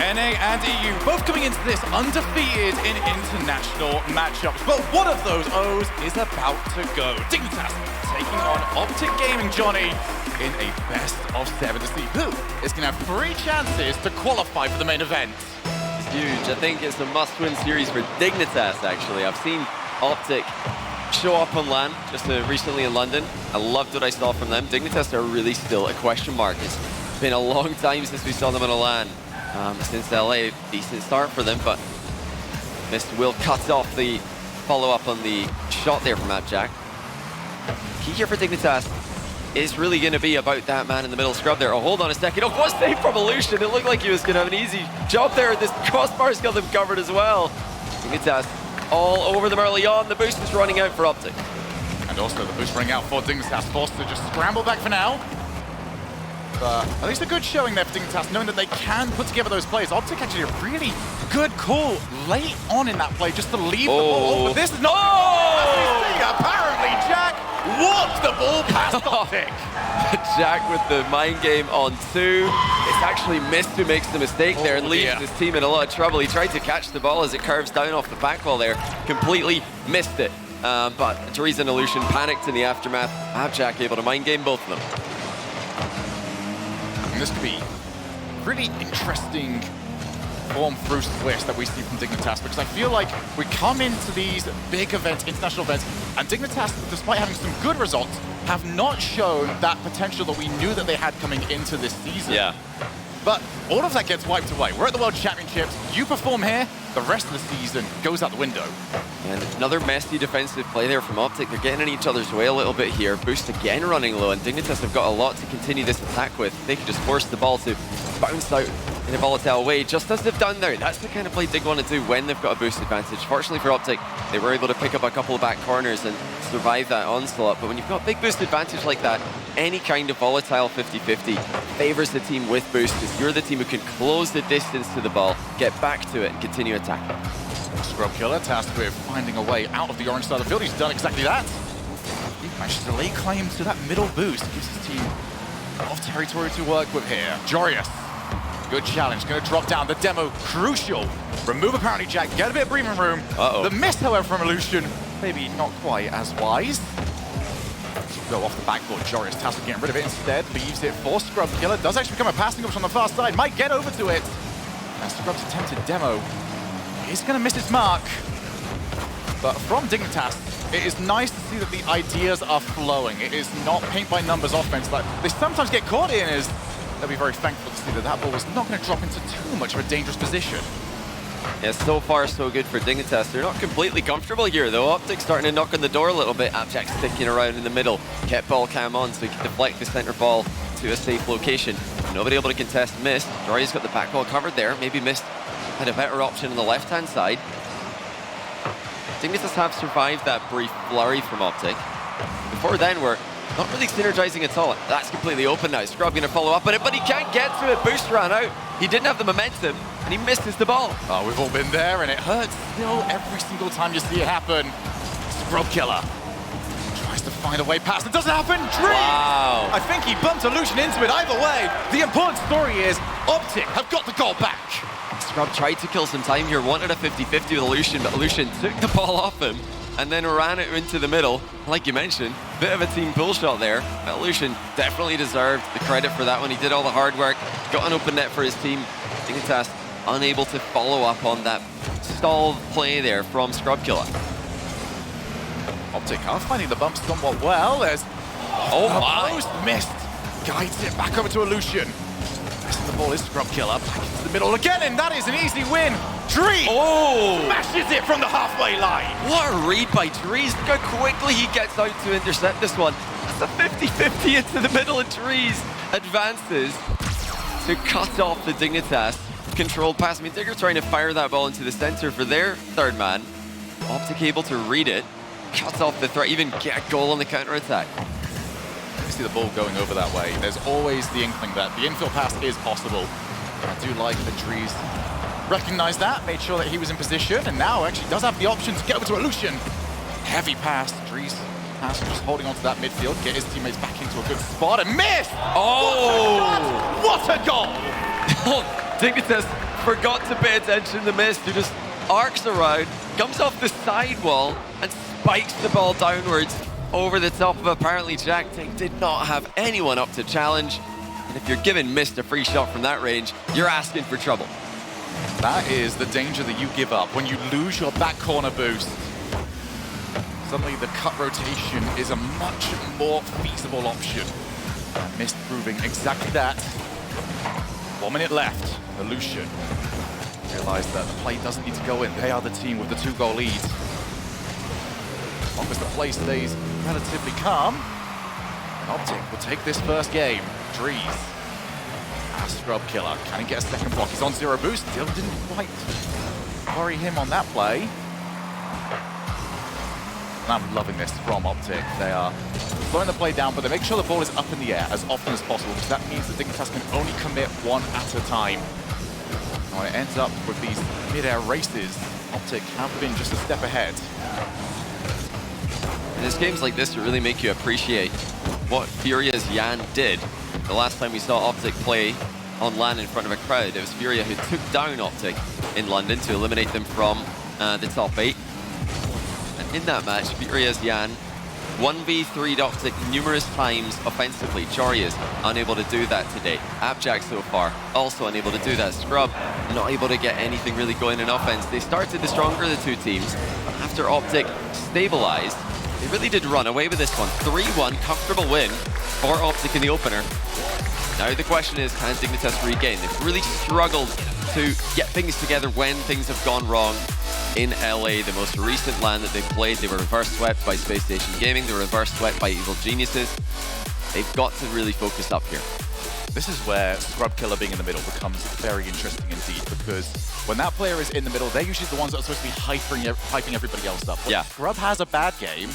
NA and EU both coming into this undefeated in international matchups. But one of those O's is about to go. Dickies taking on OpTic Gaming, Johnny, in a best-of-7 to see who is going to have 3 chances to qualify for the main event. Huge. I think it's a must-win series for Dignitas, actually. I've seen OpTic show up on LAN just recently in London. I loved what I saw from them. Dignitas are really still a question mark. It's been a long time since we saw them on a LAN. Since LA, decent start for them, but Mist will cut off the follow-up on the shot there from AppJack. Key here for Dignitas is really going to be about that man in the middle scrub there. Oh, hold on a second. Oh, what save from Illusion? It looked like he was going to have an easy job there. This crossbar's got them covered as well. Dignitas all over them early on. The boost is running out for OpTic. And also the boost running out for Dignitas, forced to just scramble back for now. At least a good showing there for Dignitas, knowing that they can put together those plays. OpTic actually a really good call late on in that play just to leave the ball. But this is not... Apparently, Jack walked the ball past OpTic. Jack with the mind game on 2. It's actually Mist who makes the mistake there and leaves his team in a lot of trouble. He tried to catch the ball as it curves down off the back wall there. Completely missed it. But Dries and Illusion panicked in the aftermath. AppJack able to mind game both of them. This could be really interesting form through switch that we see from Dignitas, because I feel like we come into these big events, international events, and Dignitas, despite having some good results, have not shown that potential that we knew that they had coming into this season. Yeah. But all of that gets wiped away. We're at the World Championships. You perform here, the rest of the season goes out the window. And another messy defensive play there from OpTic. They're getting in each other's way a little bit here. Boost again running low, and Dignitas have got a lot to continue this attack with. They can just force the ball to bounce out in a volatile way, just as they've done there. That's the kind of play Dig want to do when they've got a boost advantage. Fortunately for OpTic, they were able to pick up a couple of back corners and survive that onslaught. But when you've got a big boost advantage like that, any kind of volatile 50-50 favors the team with boost, because you're the team who can close the distance to the ball, get back to it, and continue attacking. Scrub Killer tasked with finding a way out of the orange side of the field. He's done exactly that. He managed to lay claim to that middle boost. Gives his team a lot of territory to work with here. Jorius, good challenge. Going to drop down. The demo, crucial. Remove apparently Jack. Get a bit of breathing room. The miss, however, from Illusion, maybe not quite as wise. Go off the backboard. Jorius tasked with getting rid of it instead. Leaves it for Scrub Killer. Does actually become a passing option on the far side. Might get over to it. And Scrub's attempted demo. He's going to miss his mark. But from Dignitas, it is nice to see that the ideas are flowing. It is not paint-by-numbers offense that they sometimes get caught in. They'll be very thankful to see that that ball was not going to drop into too much of a dangerous position. Yeah, so far so good for Dignitas. They're not completely comfortable here though. OpTic starting to knock on the door a little bit. AppJack sticking around in the middle. Kept ball cam on so he can deflect the center ball to a safe location. Nobody able to contest Mist. Jory's got the back wall covered there. Maybe Mist had a better option on the left-hand side. Dignitas have survived that brief flurry from OpTic. Before then, we're not really synergizing at all. That's completely open now. Scrub going to follow up on it, but he can't get to it. Boost ran out. He didn't have the momentum, and he misses the ball. Oh, we've all been there, and it hurts still every single time you see it happen. Scrub Killer tries to find a way past. It doesn't happen. Dream! Wow. I think he bumped Illusion into it. Either way, the important story is OpTic have got the goal back. Scrub tried to kill some time here, wanted a 50-50 with Illusion, but Illusion took the ball off him and then ran it into the middle. Like you mentioned, bit of a team pull shot there. But Illusion definitely deserved the credit for that one. He did all the hard work, got an open net for his team. Dignitas unable to follow up on that stalled play there from Scrub Killer. OpTic are finding the bumps somewhat well. There's almost missed. Guides it back over to Illusion. The ball is Scrub Killer, back into the middle again, and that is an easy win. Dries smashes it from the halfway line. What a read by Dries. Look how quickly he gets out to intercept this one. That's a 50-50 into the middle, and Dries advances to cut off the Dignitas controlled pass. I mean, Digger trying to fire that ball into the center for their third man. OpTic able to read it, cuts off the threat, even get a goal on the counter-attack. See the ball going over that way. There's always the inkling that the infield pass is possible. I do like that Dries recognized that, made sure that he was in position, and now actually does have the option to get over to Illusion. Heavy pass. Dries pass just holding onto that midfield, get his teammates back into a good spot, and miss! Oh! What a goal! Dignitas forgot to pay attention to Mist, who just arcs around, comes off the sidewall, and spikes the ball downwards over the top of apparently Jack Ting. Did not have anyone up to challenge. And if you're giving Mist a free shot from that range, you're asking for trouble. That is the danger that you give up when you lose your back corner boost. Suddenly the cut rotation is a much more feasible option. Mist proving exactly that. 1 minute left. Illusion realized that the play doesn't need to go in. They are the team with the 2-goal lead. As long as the play stays relatively calm, OpTic will take this first game. Dries. Scrub Killer. Can he get a second block? He's on 0 boost. Still didn't quite worry him on that play. And I'm loving this from OpTic. They are slowing the play down, but they make sure the ball is up in the air as often as possible, because that means that Dignitas can only commit one at a time. And when it ends up with these mid-air races, OpTic have been just a step ahead. And it's games like this that really make you appreciate what Furia's Jan did. The last time we saw OpTic play on LAN in front of a crowd, it was Furia who took down OpTic in London to eliminate them from the top 8. And in that match, Furia's Jan 1v3'd OpTic numerous times offensively. Jorius unable to do that today. Abjack so far also unable to do that. Scrub not able to get anything really going in offense. They started the stronger of the two teams, but after OpTic stabilized, they really did run away with this one. 3-1, comfortable win for OpTic in the opener. Now the question is, can Dignitas regain? They've really struggled to get things together when things have gone wrong in LA. The most recent LAN that they played, they were reverse swept by Space Station Gaming. They were reverse swept by Evil Geniuses. They've got to really focus up here. This is where Scrub Killer being in the middle becomes very interesting indeed, because when that player is in the middle, they're usually the ones that are supposed to be hyping everybody else up. When Scrub has a bad game,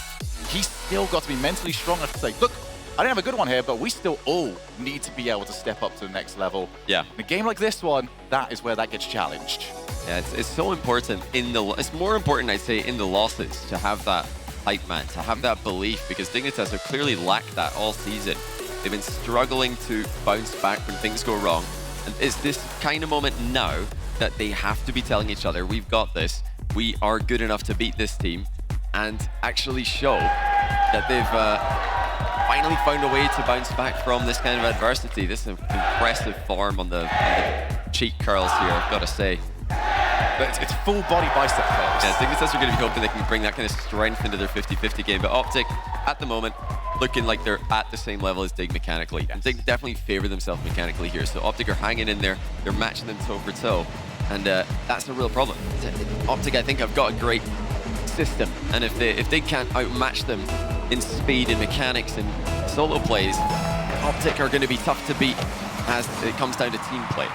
he's still got to be mentally strong enough to say, look, I don't have a good one here, but we still all need to be able to step up to the next level. Yeah. In a game like this one, that is where that gets challenged. Yeah, it's so important it's more important, I'd say, in the losses to have that hype man, to have that belief, because Dignitas have clearly lacked that all season. They've been struggling to bounce back when things go wrong. And it's this kind of moment now that they have to be telling each other, we've got this, we are good enough to beat this team, and actually show that they've finally found a way to bounce back from this kind of adversity. This is impressive form on the cheek curls here, I've got to say. But it's full body bicep curls. Yeah, Dignitas are going to be hoping they can bring that kind of strength into their 50-50 game, but OpTic, at the moment, looking like they're at the same level as Dig mechanically. And Dig definitely favor themselves mechanically here, so OpTic are hanging in there, they're matching them toe for toe, and that's a real problem. OpTic, I think, have got a great system, and if they can't outmatch them in speed and mechanics and solo plays, OpTic are going to be tough to beat as it comes down to team play.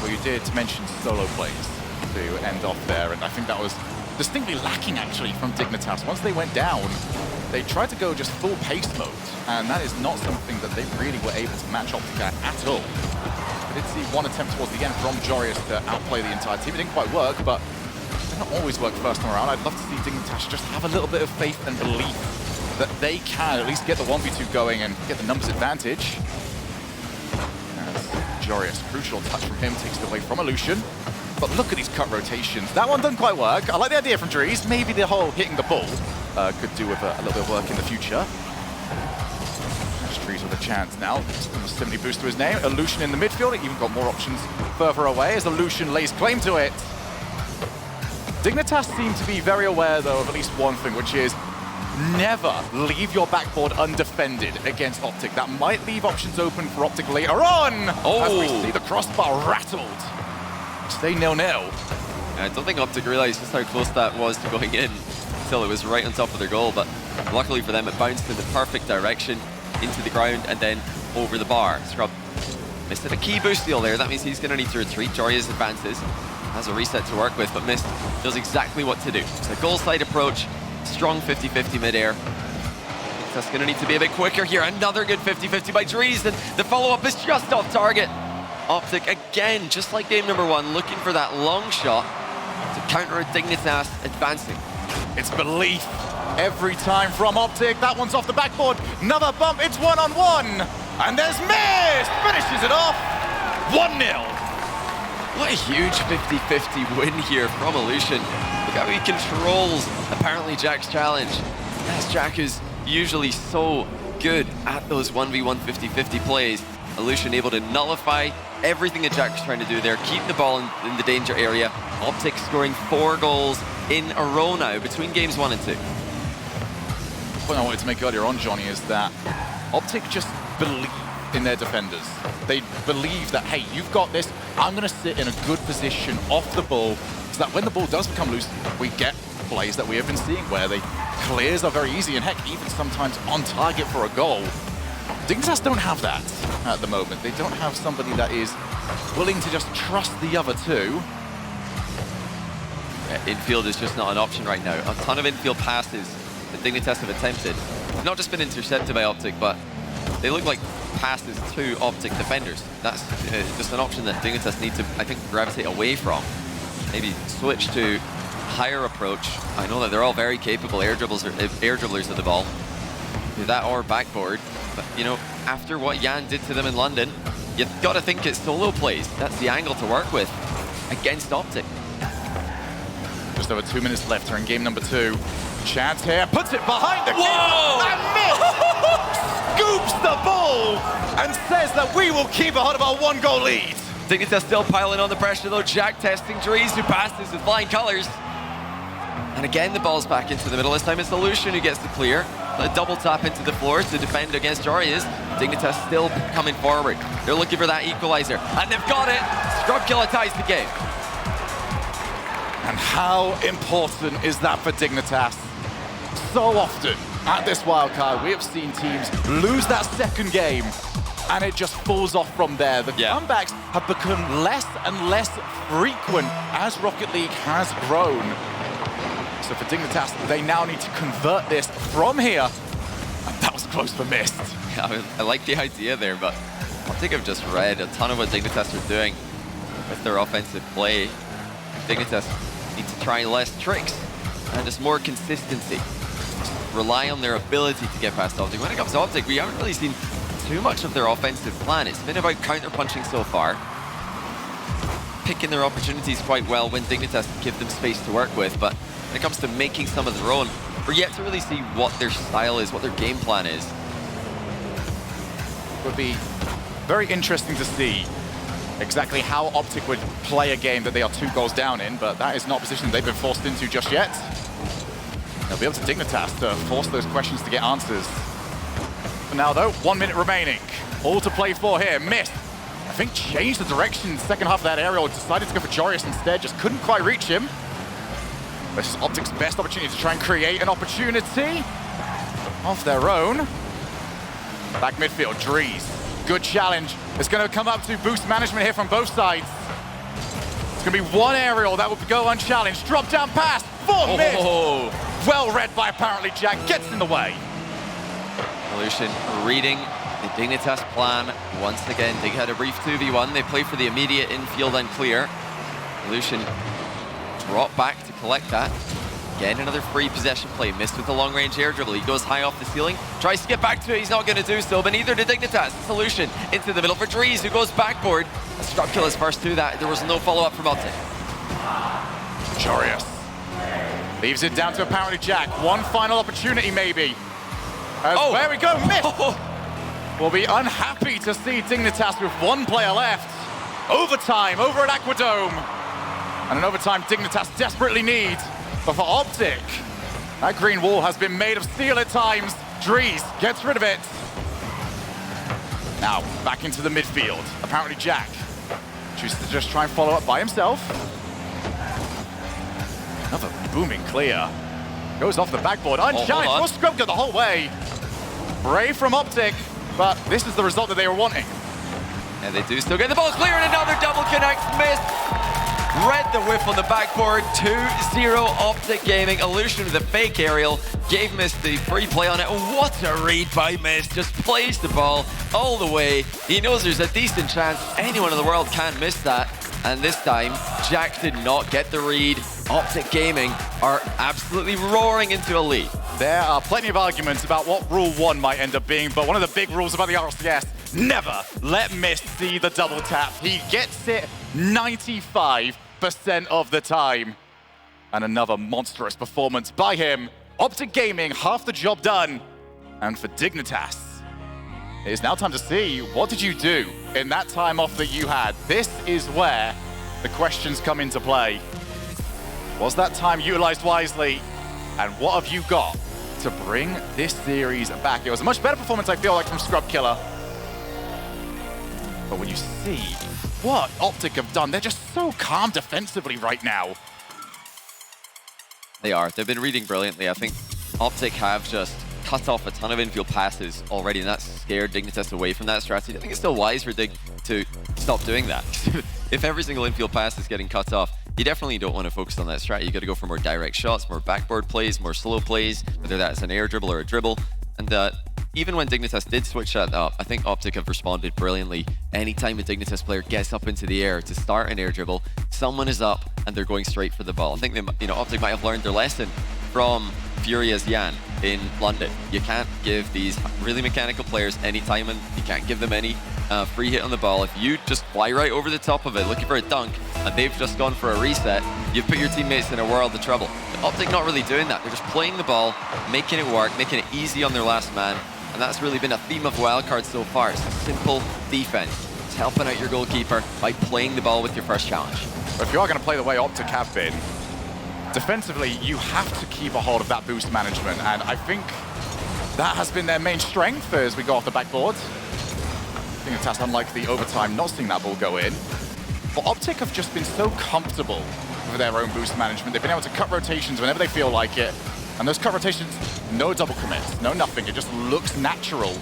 Well, you did mention solo plays to end off there, and I think that was distinctly lacking actually from Dignitas. Once they went down, they tried to go just full pace mode, and that is not something that they really were able to match OpTic at all. I did see one attempt towards the end from Jorius to outplay the entire team. It didn't quite work, but it doesn't always work first time around. I'd love to see Dignitas just have a little bit of faith and belief that they can at least get the 1v2 going and get the numbers advantage. Jorius, crucial touch from him, takes it away from Illusion. But look at these cut rotations. That one doesn't quite work. I like the idea from Dries. Maybe the whole hitting the ball could do with a little bit of work in the future. Dries with a chance now. 70 boost to his name. Illusion in the midfield. Even got more options further away as Illusion lays claim to it. Dignitas seem to be very aware, though, of at least one thing, which is never leave your backboard undefended against OpTic. That might leave options open for OpTic later on, as we see the crossbar rattled. Stay 0-0. I don't think OpTic realized just how close that was to going in until it was right on top of their goal, but luckily for them, it bounced in the perfect direction into the ground and then over the bar. Scrub missed a key boost deal there. That means he's going to need to retreat. Jorius advances, has a reset to work with, but Mist knows exactly what to do. It's a goal side approach. Strong 50-50 mid-air. That's going to need to be a bit quicker here. Another good 50-50 by Dries, and the follow-up is just off target. OpTic again, just like game number 1, looking for that long shot to counter a Dignitas advancing. It's belief every time from OpTic. That one's off the backboard. Another bump, it's 1-on-1. And there's Mist! Finishes it off. 1-0. What a huge 50-50 win here from Illusion. Look how he controls, apparently, Jack's challenge. As Jack is usually so good at those 1v1 50-50 plays. Illusion able to nullify everything that Jack's trying to do there, keep the ball in the danger area. OpTic scoring 4 goals in a row now between games 1 and 2. What I wanted to make earlier on, Johnny, is that OpTic just believe in their defenders. They believe that, hey, you've got this, I'm going to sit in a good position off the ball, so that when the ball does become loose, we get plays that we have been seeing where the clears are very easy, and heck, even sometimes on target for a goal. Dignitas don't have that at the moment. They don't have somebody that is willing to just trust the other two. Yeah, infield is just not an option right now. A ton of infield passes that Dignitas have attempted. Not just been intercepted by OpTic, but they look like passes to OpTic defenders. That's just an option that Dignitas need to, I think, gravitate away from. Maybe switch to higher approach. I know that they're all very capable air dribblers of the ball. Either that or backboard. But, you know, after what Jan did to them in London, you've got to think it's solo plays. That's the angle to work with against OpTic. Just over 2 minutes left here in game number 2. Chance here, puts it behind the Whoa! keeper and missed! Scoops the ball and says that we will keep ahead of our 1-goal lead. Dignitas still piling on the pressure though. Jack testing Dries, who passes with flying colors. And again, the ball's back into the middle. This time it's Illusion who gets the clear. A double tap into the floor to defend against Jarius. Dignitas still coming forward. They're looking for that equalizer. And they've got it! Scrub Killer ties the game. And how important is that for Dignitas? So often at this wildcard, we have seen teams lose that second game, and it just falls off from there. The comebacks have become less and less frequent as Rocket League has grown. So for Dignitas, they now need to convert this from here. And that was close for missed. Yeah, I like the idea there, but I think I've just read a ton of what Dignitas are doing with their offensive play. Dignitas need to try less tricks and just more consistency. Just rely on their ability to get past OpTic. When it comes to OpTic, we haven't really seen too much of their offensive plan. It's been about counter-punching so far. Picking their opportunities quite well when Dignitas give them space to work with, but when it comes to making some of their own, we're yet to really see what their style is, what their game plan is. It would be very interesting to see exactly how OpTic would play a game that they are 2 goals down in, but that is not a position they've been forced into just yet. They'll be able to Dignitas to force those questions to get answers. For now though, 1 minute remaining. All to play for here, missed. I think changed the direction in the second half of that aerial, decided to go for Jarius instead, just couldn't quite reach him. This is OpTic's best opportunity to try and create an opportunity of their own. Back midfield, Dries. Good challenge. It's going to come up to boost management here from both sides. It's going to be one aerial that will go unchallenged. Drop down pass for mid. Well read by apparently Jack. Gets in the way. Illusion reading the Dignitas plan once again. Dig had a brief 2v1. They play for the immediate infield and clear. Illusion drop back to collect that. Again, another free possession play. Missed with the long-range air dribble. He goes high off the ceiling. Tries to get back to it. He's not going to do so, but neither did Dignitas. Solution into the middle for Dries, who goes backboard. A Scrub Kill is first to that. There was no follow-up from OpTic. Jarius leaves it down to apparently Jack. One final opportunity, maybe. There we go. Missed. We'll be unhappy to see Dignitas with 1 player left. Overtime over at Aquadome. And an overtime Dignitas desperately needs. But for OpTic, that green wall has been made of steel at times. Dries gets rid of it. Now, back into the midfield. Apparently Jack chooses to just try and follow up by himself. Another booming clear. Goes off the backboard. Unchallenged. Will Scrub go the whole way. Brave from OpTic, but this is the result that they were wanting. And they do still get the ball clear, and another double connect. Missed. Read the whiff on the backboard. 2-0 OpTic Gaming. Illusion with a fake aerial. Gave Mist the free play on it. What a read by Mist. Just plays the ball all the way. He knows there's a decent chance anyone in the world can miss that. And this time, Jack did not get the read. OpTic Gaming are absolutely roaring into a lead. There are plenty of arguments about what Rule 1 might end up being, but one of the big rules about the RLCS, never let Mist see the double tap. He gets it 95% of the time. And another monstrous performance by him. OpTic Gaming, half the job done. And for Dignitas, it is now time to see, what did you do in that time off that you had? This is where the questions come into play. Was that time utilized wisely? And what have you got to bring this series back? It was a much better performance, I feel like, from Scrub Killer. But when you see what OpTic have done, they're just so calm defensively right now. They are. They've been reading brilliantly. I think OpTic have just cut off a ton of infield passes already, and that's scared Dignitas away from that strategy. I think it's still wise for Dig to stop doing that. If every single infield pass is getting cut off, you definitely don't want to focus on that strategy. You got to go for more direct shots, more backboard plays, more slow plays, whether that's an air dribble or a dribble. And even when Dignitas did switch that up, I think OpTic have responded brilliantly. Anytime a Dignitas player gets up into the air to start an air dribble, someone is up and they're going straight for the ball. I think they, OpTic might have learned their lesson from Furia's Yan in London. You can't give these really mechanical players any time, and you can't give them any free hit on the ball. If you just fly right over the top of it looking for a dunk, and they've just gone for a reset, you've put your teammates in a world of trouble. OpTic not really doing that. They're just playing the ball, making it work, making it easy on their last man, and that's really been a theme of Wildcard so far. It's a simple defense. It's helping out your goalkeeper by playing the ball with your first challenge. But if you are going to play the way OpTic have been, defensively, you have to keep a hold of that boost management, and I think that has been their main strength as we go off the backboard. Dignitas, unlike the overtime, not seeing that ball go in. But OpTic have just been so comfortable with their own boost management. They've been able to cut rotations whenever they feel like it, and those cut rotations, no double commits, no nothing. It just looks natural.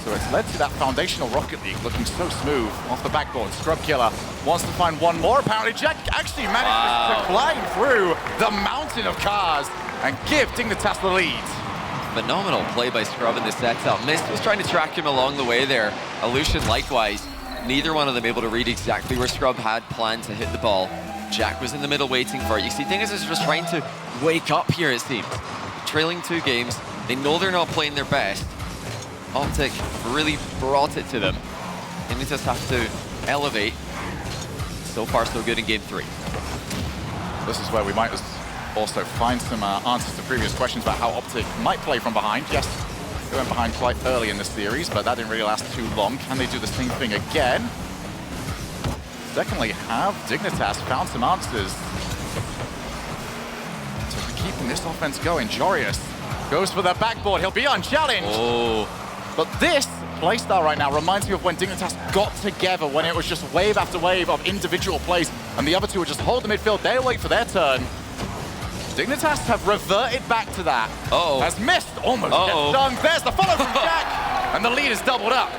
So it's led to that foundational Rocket League looking so smooth off the backboard. Scrub Killer wants to find one more. Apparently, Jack actually managed to climb through the mountain of cars and give Dignitas the lead. Phenomenal play by Scrub in the setup. Mist was trying to track him along the way there. Illusion likewise. Neither one of them able to read exactly where Scrub had planned to hit the ball. Jack was in the middle waiting for it. You see, Dignitas is just trying to wake up here, it seems. Trailing 2 games. They know they're not playing their best. OpTic really brought it to them. Dignitas have to elevate. So far, so good in game 3. This is where we might also find some answers to previous questions about how OpTic might play from behind. Yes, they went behind quite early in the series, but that didn't really last too long. Can they do the same thing again? Secondly, have Dignitas found some answers to keeping this offense going? Jorius goes for the backboard. He'll be unchallenged. Oh. But this playstyle right now reminds me of when Dignitas got together, when it was just wave after wave of individual plays, and the other two would just hold the midfield. They'll wait for their turn. Dignitas have reverted back to that. Uh-oh. Has missed, almost gets done. There's the follow from Jack, and the lead is doubled up.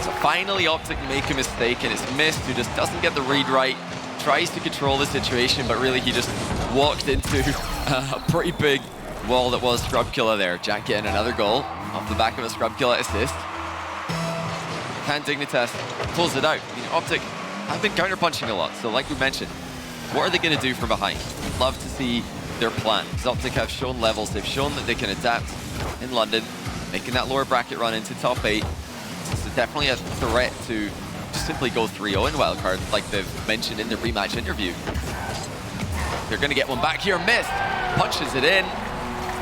So finally, OpTic make a mistake, and it's Mist who just doesn't get the read right, tries to control the situation, but really he just walked into a pretty big wall that was Scrub Killer there. Jack getting another goal off the back of a Scrub Killer assist. Can Dignitas close it out? I mean, OpTic have been counterpunching a lot, so like we mentioned, what are they going to do from behind? Love to see their plan. Because OpTic have shown levels, they've shown that they can adapt in London, making that lower bracket run into top 8. This is definitely a threat to just simply go 3-0 in Wildcard, like they've mentioned in their rematch interview. They're going to get one back here. Mist punches it in.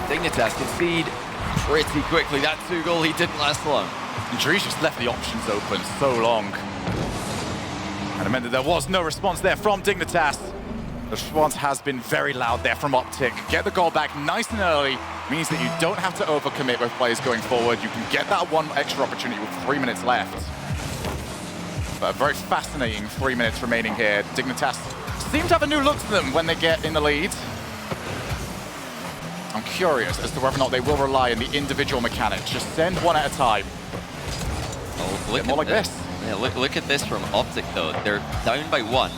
Dignitas concede pretty quickly. That 2-goal lead didn't last long. And Dries just left the options open so long. And it meant that there was no response there from Dignitas. The response has been very loud there from OpTic. Get the goal back nice and early means that you don't have to overcommit with players going forward. You can get that one extra opportunity with 3 minutes left. But a very fascinating 3 minutes remaining here. Dignitas seem to have a new look to them when they get in the lead. I'm curious as to whether or not they will rely on the individual mechanics. Just send one at a time. Oh, look more like this. Yeah, look at this from OpTic though. They're down by 1,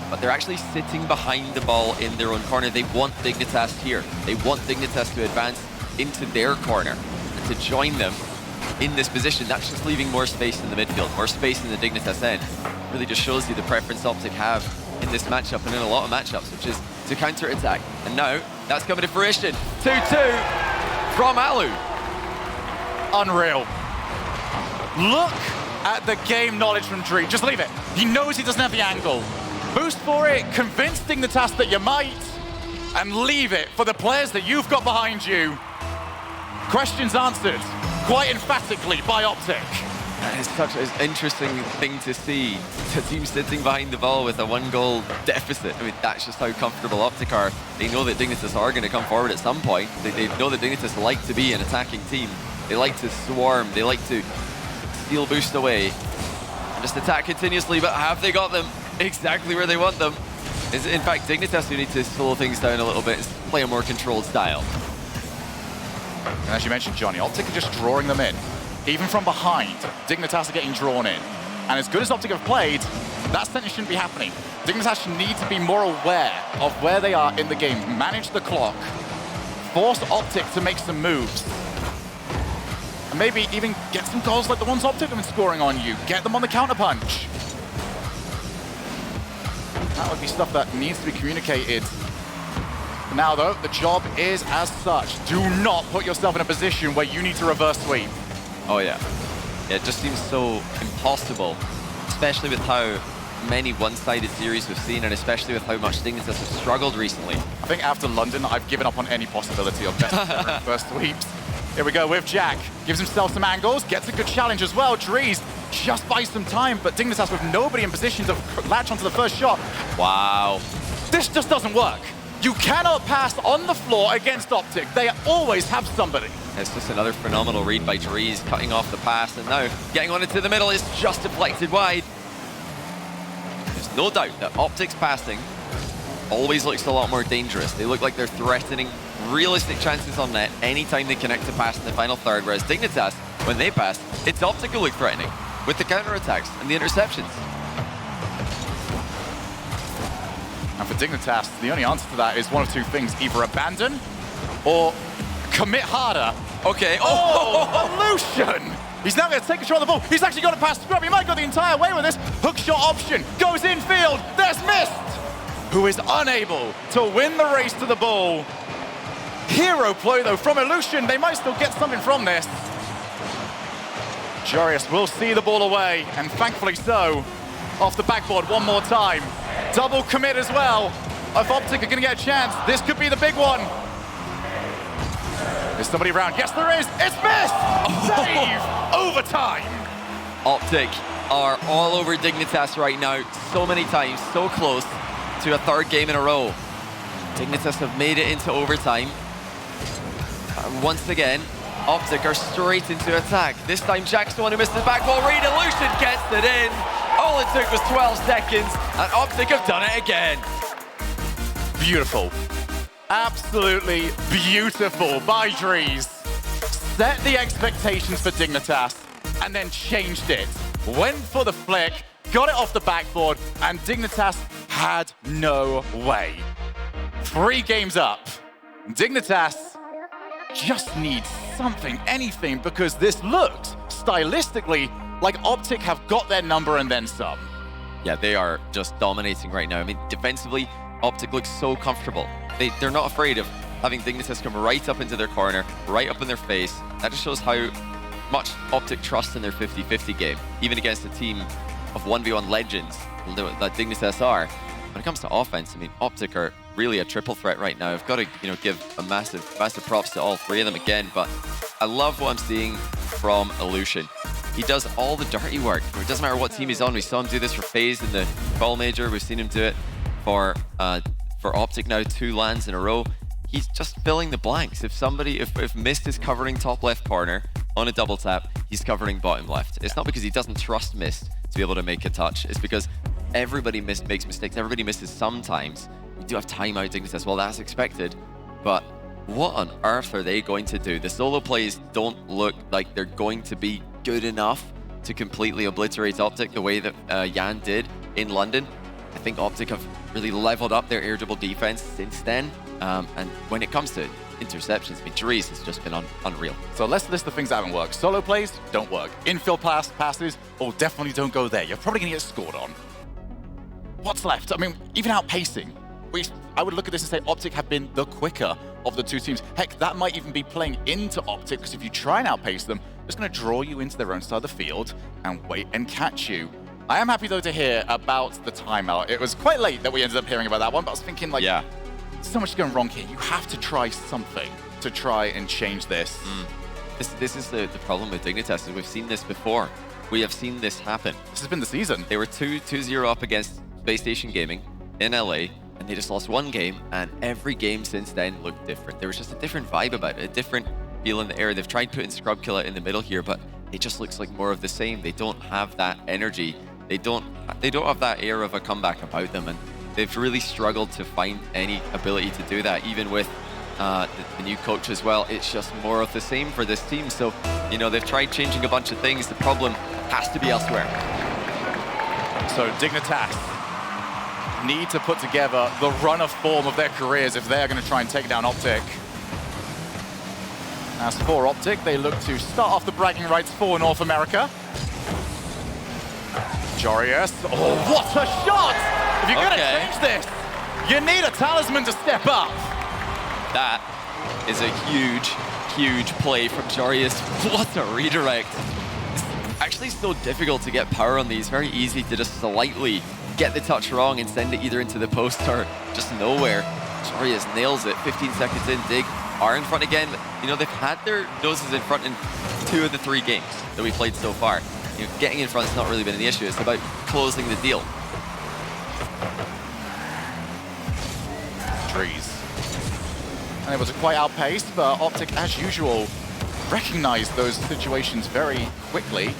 but they're actually sitting behind the ball in their own corner. They want Dignitas here. They want Dignitas to advance into their corner and to join them in this position. That's just leaving more space in the midfield, more space in the Dignitas end. Really just shows you the preference OpTic have in this matchup and in a lot of matchups, which is to counter-attack. And now, that's coming to fruition. 2-2 from Alu. Unreal. Look at the game knowledge from Dree. Just leave it. He knows he doesn't have the angle. Boost for it, convince Dignitas that you might, and leave it for the players that you've got behind you. Questions answered quite emphatically by OpTic. It's such an interesting thing to see. The team sitting behind the ball with a 1-goal deficit. I mean, that's just how comfortable OpTic are. They know that Dignitas are going to come forward at some point. They know that Dignitas like to be an attacking team. They like to swarm. They like to steal boost away and just attack continuously. But have they got them exactly where they want them? Is it, in fact, Dignitas who need to slow things down a little bit, play a more controlled style? And as you mentioned, Johnny, OpTic are just drawing them in. Even from behind, Dignitas are getting drawn in. And as good as OpTic have played, that sentence shouldn't be happening. Dignitas need to be more aware of where they are in the game, manage the clock, force OpTic to make some moves, and maybe even get some goals like the ones OpTic have been scoring on you. Get them on the counterpunch. That would be stuff that needs to be communicated. Now, though, the job is as such. Do not put yourself in a position where you need to reverse sweep. Oh, yeah. It just seems so impossible, especially with how many one-sided series we've seen, and especially with how much Dignitas have struggled recently. I think after London, I've given up on any possibility of best first sweeps. Here we go with Jack. Gives himself some angles, gets a good challenge as well. Dries just buys some time, but Dignitas with nobody in position to latch onto the first shot. Wow. This just doesn't work. You cannot pass on the floor against OpTic. They always have somebody. It's just another phenomenal read by Dries, cutting off the pass, and now getting on into the middle is just deflected wide. There's no doubt that OpTic's passing always looks a lot more dangerous. They look like they're threatening realistic chances on net anytime they connect to pass in the final third, whereas Dignitas, when they pass, it's OpTic who look threatening with the counter-attacks and the interceptions. And for Dignitas, the only answer to that is one of two things: either abandon or commit harder. Okay. Oh, Illusion! He's now going to take control of the ball. He's actually got to pass Scrub. He might go the entire way with this. Hook shot option goes infield. There's Mist, who is unable to win the race to the ball. Hero play, though, from Illusion. They might still get something from this. Jarius will see the ball away, and thankfully so. Off the backboard one more time. Double commit as well. If OpTic are going to get a chance, this could be the big one. Is somebody around? Yes, there is. It's Mist! Save! Overtime! OpTic are all over Dignitas right now, so many times, so close to a third game in a row. Dignitas have made it into overtime. And once again, OpTic are straight into attack. This time, Jack's the one who missed the back ball read. Illusion gets it in. All it took was 12 seconds, and OpTic have done it again. Beautiful. Absolutely beautiful by Dries. Set the expectations for Dignitas and then changed it. Went for the flick, got it off the backboard, and Dignitas had no way. 3 games up. Dignitas just needs something, anything, because this looked stylistically like OpTic have got their number and then some. Yeah, they are just dominating right now. I mean, defensively, OpTic looks so comfortable. They're not afraid of having Dignitas come right up into their corner, right up in their face. That just shows how much OpTic trust in their 50-50 game, even against a team of 1v1 legends that Dignitas are. When it comes to offense, I mean, OpTic are really a triple threat right now. I've got to, give a massive props to all 3 of them again, but I love what I'm seeing from Illusion. He does all the dirty work. It doesn't matter what team he's on. We saw him do this for FaZe in the Fall Major. We've seen him do it for OpTic now 2 lands in a row. He's just filling the blanks. If Mist is covering top left corner on a double tap, he's covering bottom left. It's not because he doesn't trust Mist to be able to make a touch. It's because everybody makes mistakes. Everybody misses sometimes. We do have timeout Dignitas. Well, that's expected. But what on earth are they going to do? The solo plays don't look like they're going to be good enough to completely obliterate OpTic the way that Jan did in London. I think OpTic have really leveled up their air dribble defense since then. And when it comes to interceptions, I mean, Dries has just been unreal. So let's list the things that haven't worked. Solo plays don't work. Infield passes, definitely don't go there. You're probably going to get scored on. What's left? I mean, even outpacing. I would look at this and say OpTic have been the quicker of the 2 teams. Heck, that might even be playing into OpTic, because if you try and outpace them, just going to draw you into their own side of the field and wait and catch you. I am happy, though, to hear about the timeout. It was quite late that we ended up hearing about that one, but I was thinking, like, Yeah. so much going wrong here. You have to try something to try and change this. This is the problem with Dignitas, is we've seen this before. We have seen this happen. This has been the season. They were 2-0 up against Space Station Gaming in LA, and they just lost one game, and every game since then looked different. There was just a different vibe about it, a different feel in the air. They've tried putting Scrub Killer in the middle here, but it just looks like more of the same. They don't have that energy. They don't have that air of a comeback about them, and they've really struggled to find any ability to do that, even with the new coach as well. It's just more of the same for this team. So, you know, they've tried changing a bunch of things. The problem has to be elsewhere. So Dignitas need to put together the run of form of their careers if they're going to try and take down OpTic. As for OpTic, they look to start off the bragging rights for North America. Jorius, oh, what a shot! If you're going to change this, you need a talisman to step up. That is a huge, huge play from Jorius. What a redirect. It's actually so difficult to get power on these. Very easy to just slightly get the touch wrong and send it either into the post or just nowhere. Jorius nails it. 15 seconds in, Dig are in front again. You know, they've had their noses in front in 2 of the 3 games that we played so far. You know, getting in front has not really been an issue. It's about closing the deal. Trees. And it was quite outpaced, but OpTic, as usual, recognized those situations very quickly.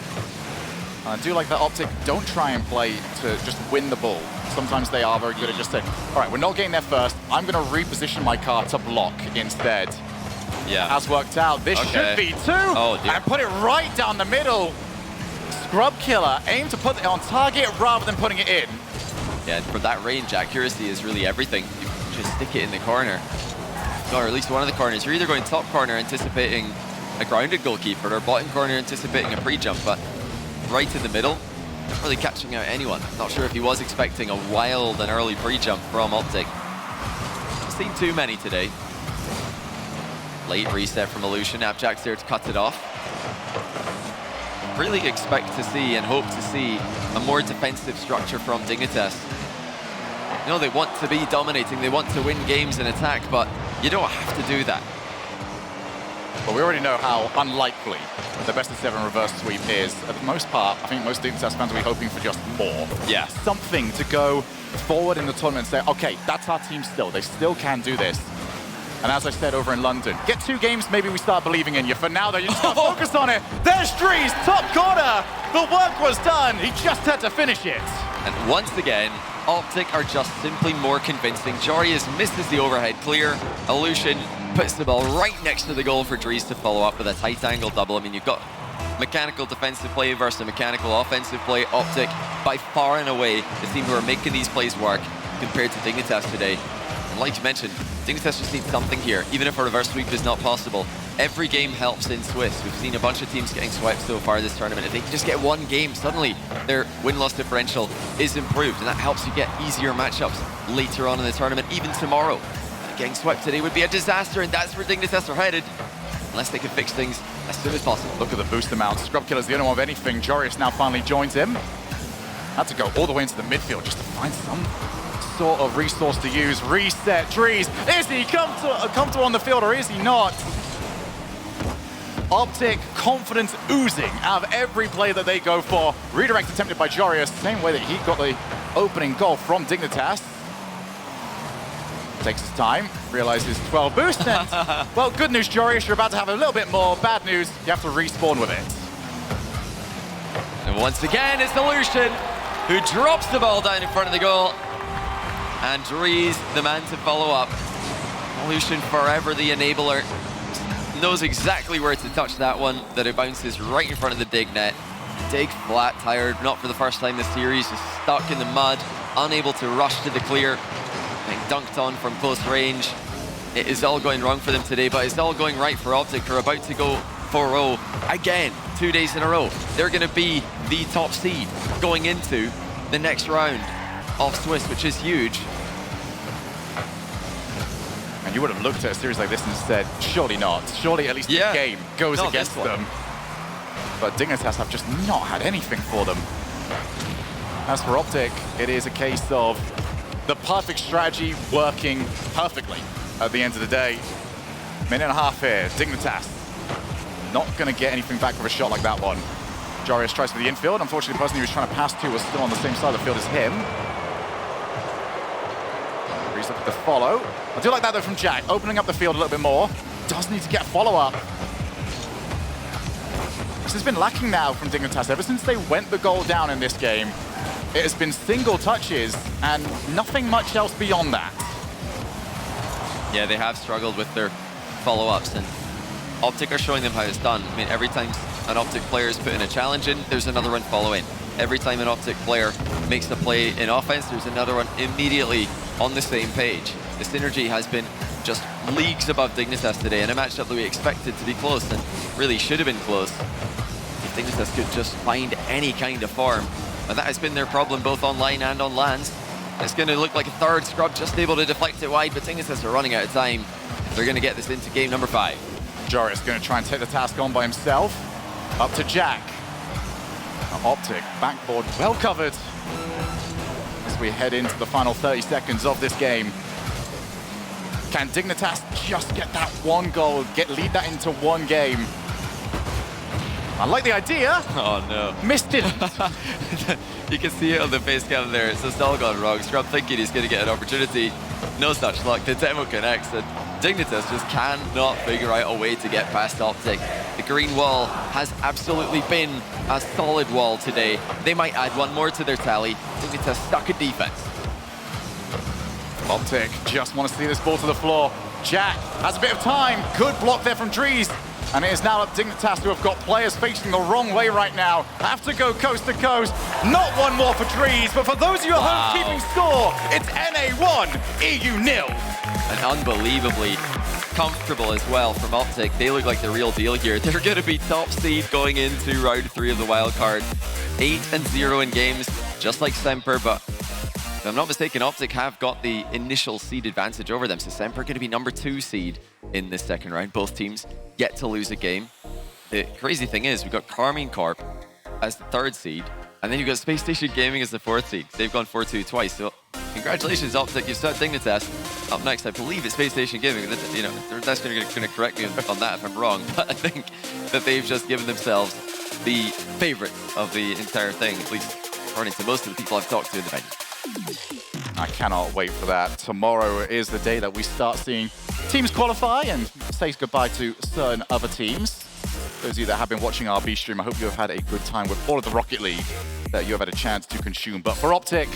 I do like that OpTic don't try and play to just win the ball. Sometimes they are very good at just saying, all right, we're not getting there first. I'm going to reposition my car to block instead. Yeah. Has worked out. This should be 2. Oh, dear. And put it right down the middle. Scrub Killer, aim to put it on target rather than putting it in. Yeah, and from that range, accuracy is really everything. You just stick it in the corner. Or at least one of the corners. You're either going top corner anticipating a grounded goalkeeper or bottom corner anticipating a pre-jump, but right in the middle, not really catching out anyone. Not sure if he was expecting a wild and early pre-jump from OpTic. I've seen too many today. Late reset from Illusion. Abjack's there to cut it off. Really expect to see and hope to see a more defensive structure from Dignitas. You know, they want to be dominating, they want to win games and attack, but you don't have to do that. Well, we already know how unlikely the best of 7 reverse sweep is. At the most part, I think most Dignitas fans will be hoping for just more. Yeah. Something to go forward in the tournament and say, okay, that's our team still. They still can do this. And as I said over in London, get 2 games, maybe we start believing in you. For now, though, you just got to focus on it. There's Drees, top corner. The work was done. He just had to finish it. And once again, OpTic are just simply more convincing. Jorius misses the overhead clear. Illusion puts the ball right next to the goal for Drees to follow up with a tight angle double. I mean, you've got mechanical defensive play versus mechanical offensive play. OpTic, by far and away, the team who are making these plays work compared to Dignitas today. And like you mentioned, Dignitas just need something here, even if a reverse sweep is not possible. Every game helps in Swiss. We've seen a bunch of teams getting swept so far this tournament. If they can just get 1 game, suddenly their win-loss differential is improved, and that helps you get easier matchups later on in the tournament, even tomorrow. Getting swept today would be a disaster, and that's where Dignitas are headed, unless they can fix things as soon as possible. Look at the boost amount. Scrub Killer's the only one of anything. Jorius now finally joins him. Had to go all the way into the midfield just to find some sort of resource to use. Reset, Drees. Is he comfortable on the field, or is he not? OpTic, confidence oozing out of every play that they go for. Redirect attempted by Jorius, same way that he got the opening goal from Dignitas. Takes his time, realizes 12 boost, and, well, good news, Jorius, you're about to have a little bit more. Bad news, you have to respawn with it. And once again, it's Illusion who drops the ball down in front of the goal. And Drees, the man to follow up. Illusion forever the enabler. Knows exactly where to touch that one, that it bounces right in front of the Dig net. Dig flat, tired, not for the first time this series, just stuck in the mud, unable to rush to the clear. Being dunked on from close range. It is all going wrong for them today, but it's all going right for OpTic, who are about to go 4-0 again, 2 days in a row. They're going to be the top seed going into the next round of Swiss, which is huge. And you would have looked at a series like this and said, surely not. Surely at least the game goes against them. but Dignitas have just not had anything for them. As for OpTic, it is a case of the perfect strategy working perfectly at the end of the day. Minute and a half here, Dignitas not going to get anything back with a shot like that one. Jarius tries for the infield. Unfortunately, the person he was trying to pass to was still on the same side of the field as him. He's looking to follow. I do like that though from Jack, opening up the field a little bit more. Does need to get a follow-up. This has been lacking now from Dignitas. Ever since they went the goal down in this game, it has been single touches and nothing much else beyond that. Yeah, they have struggled with their follow-ups, and OpTic are showing them how it's done. I mean, every time an OpTic player is putting a challenge in, there's another one following. Every time an OpTic player makes a play in offense, there's another one immediately on the same page. The synergy has been just leagues above Dignitas today, in a matchup that we expected to be close and really should have been close. If Dignitas could just find any kind of form, and that has been their problem both online and on lands. It's going to look like a third scrub, just able to deflect it wide, but Dignitas are running out of time. They're going to get this into game number 5. Jarius going to try and take the task on by himself. Up to Jack. OpTic, backboard well covered as we head into the final 30 seconds of this game. Can Dignitas just get that one goal, lead that into one game? I like the idea. Oh no. Missed it. You can see it on the face cam there. It's just all gone wrong. Scrub thinking he's going to get an opportunity. No such luck. The demo connects, and Dignitas just cannot figure out a way to get past OpTic. The green wall has absolutely been a solid wall today. They might add one more to their tally. Dignitas stuck at defense. OpTic just want to see this ball to the floor. Jack has a bit of time. Good block there from Dries. And it is now up Dignitas, who have got players facing the wrong way right now. Have to go coast to coast. Not one more for Dries, but for those of you at home keeping score, it's NA1, EU 0. And unbelievably comfortable as well from OpTic. They look like the real deal here. They're going to be top seed going into round 3 of the wildcard. 8-0 in games, just like SMPR, but if I'm not mistaken, OpTic have got the initial seed advantage over them. So SMPR going to be number 2 seed in this second round. Both teams get to lose a game. The crazy thing is, we've got Carmine Corp as the 3rd seed, and then you've got Space Station Gaming as the 4th seed. They've gone 4-2 twice. So congratulations, OpTic. You've started Dignitas. Up next, I believe it's Space Station Gaming. You know, that's going to correct me on that if I'm wrong, but I think that they've just given themselves the favorite of the entire thing, at least according to most of the people I've talked to in the venue. I cannot wait for that. Tomorrow is the day that we start seeing teams qualify and say goodbye to certain other teams. Those of you that have been watching our B stream, I hope you have had a good time with all of the Rocket League that you have had a chance to consume. But for OpTic,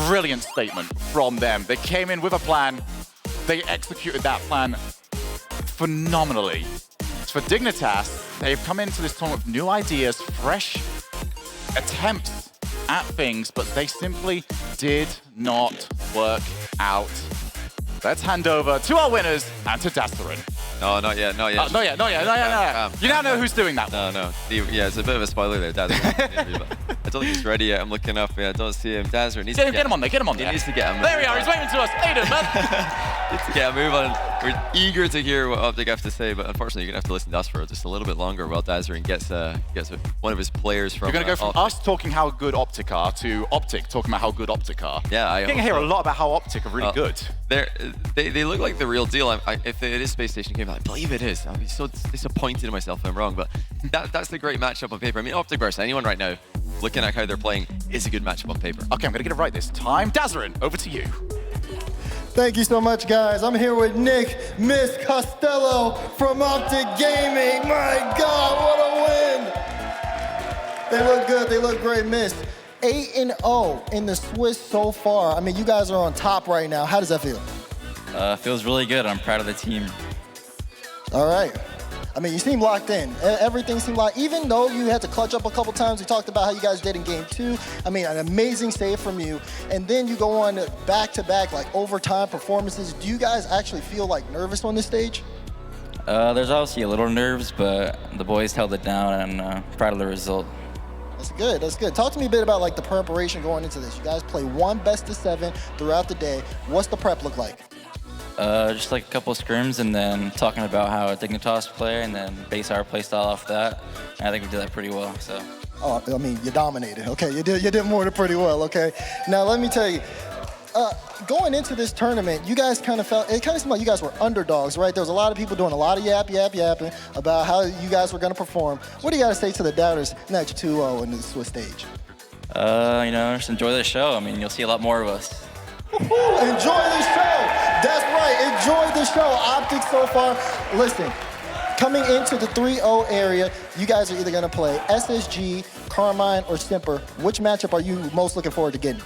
brilliant statement from them. They came in with a plan. They executed that plan phenomenally. As for Dignitas, they've come into this tournament with new ideas, fresh attempts at things, but they simply did not work out. Let's hand over to our winners and to Dazarin. No, not yet, not yet. Not yet. You now know who's doing that one. No. Yeah, it's a bit of a spoiler there, Dazarin. I don't think he's ready yet. I'm looking up. Yeah, I don't see him. Dazarin needs to get him on there. Get him on there. He needs to get him. There we are. He's waving to us. Hey, dude, man. Needs to get a move on. We're eager to hear what OpTic have to say, but unfortunately, you're gonna have to listen to us for just a little bit longer while Dazarin gets one of his players from. You're gonna go from us talking how good OpTic are to OpTic talking about how good OpTic are. Yeah, you're gonna hear a lot about how OpTic are really good. They look like the real deal. If it is Space Station Game, I believe it is. I'll be so disappointed in myself if I'm wrong, but that's the great matchup on paper. I mean, OpTic versus anyone right now, looking at how they're playing, is a good matchup on paper. Okay, I'm gonna get it right this time. Dazarin, over to you. Thank you so much, guys. I'm here with Nick, Miss Costello from OpTic Gaming. My God, what a win! They look good. They look great, Miss. 8-0 in the Swiss so far. I mean, you guys are on top right now. How does that feel? Feels really good. I'm proud of the team. All right. I mean, you seem locked in. Everything seemed like, even though you had to clutch up a couple times, we talked about how you guys did in game 2. I mean, an amazing save from you. And then you go on back-to-back, like overtime performances. Do you guys actually feel like nervous on this stage? There's obviously a little nerves, but the boys held it down, and proud of the result. That's good, that's good. Talk to me a bit about like the preparation going into this. You guys play one best of 7 throughout the day. What's the prep look like? Just like a couple of scrims and then talking about how Dignitas play and then base our play style off that. And I think we did that pretty well. So. Oh, I mean, you dominated. Okay, you did more than pretty well. Okay, now let me tell you. Going into this tournament, you guys kind of seemed like you guys were underdogs, right? There was a lot of people doing a lot of yapping about how you guys were going to perform. What do you got to say to the doubters now that you're 2-0 in the Swiss stage? You know, just enjoy the show. I mean, you'll see a lot more of us. Enjoy the show. That's right. Enjoy the show. OpTic so far. Listen, coming into the 3-0 area, you guys are either going to play SSG, Carmine, or SMPR. Which matchup are you most looking forward to getting?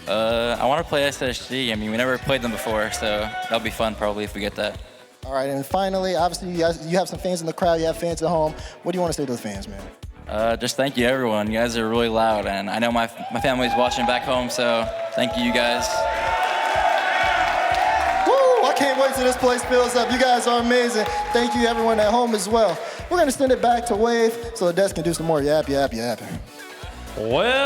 I want to play SSG. I mean, we never played them before, so that'll be fun probably if we get that. All right, and finally, obviously, you have some fans in the crowd. You have fans at home. What do you want to say to the fans, man? Just thank you, everyone. You guys are really loud, and I know my family's watching back home, so thank you guys. Woo! I can't wait till this place fills up. You guys are amazing. Thank you, everyone at home as well. We're going to send it back to Wave so the desk can do some more yapping. Well.